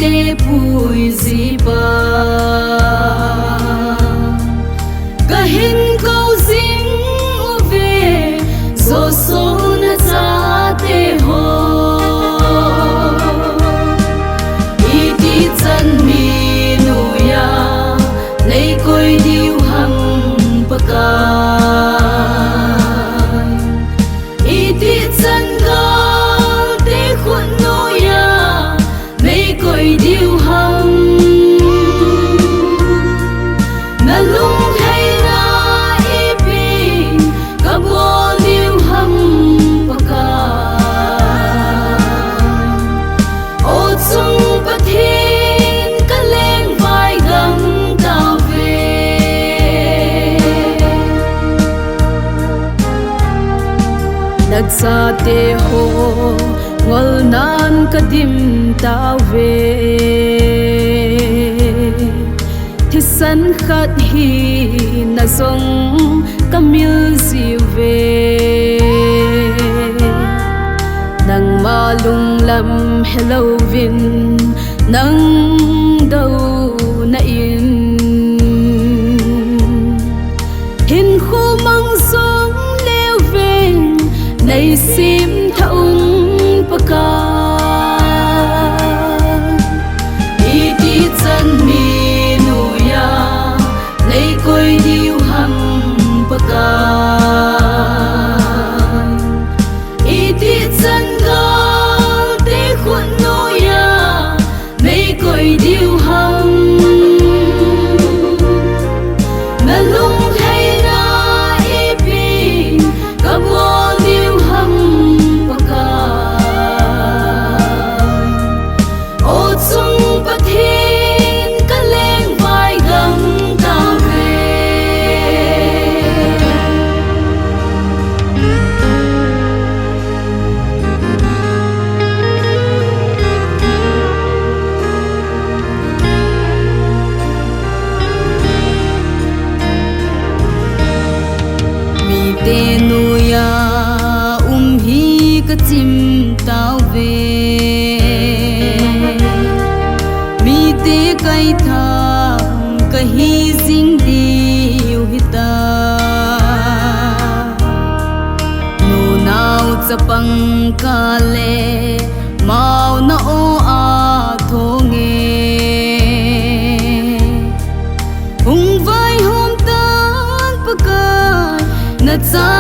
te pui zipa kahin ko zing uve zo so na za te ho iti chan mi nu ya nei koi diu hang paka iti chan ga te khun nu ya nei koi diu hang na lung hai na ipi ka bo diu hang paka o chung pathin ka leng vai gam ta ve nagsa te ho ngol nan kadim ta ve thisan khat hi na song kamil si ve nang malung lam hello vin nang dau na in hin khu mang song leo veng nay sim thaung paka iti chan mi nu ya nei koi diu hang paka iti chan ga te khun nu ya nei koi diu hang na lung hai na ipi ka bo diu hang paka o chung pathin ka leng vai gam ta ve mi te nu ya hi ka chim tao ve mi te kai thang ka hi jing diu hita nu nau chapang ka le mau na o a thonge hung vai hom tan pakai na cha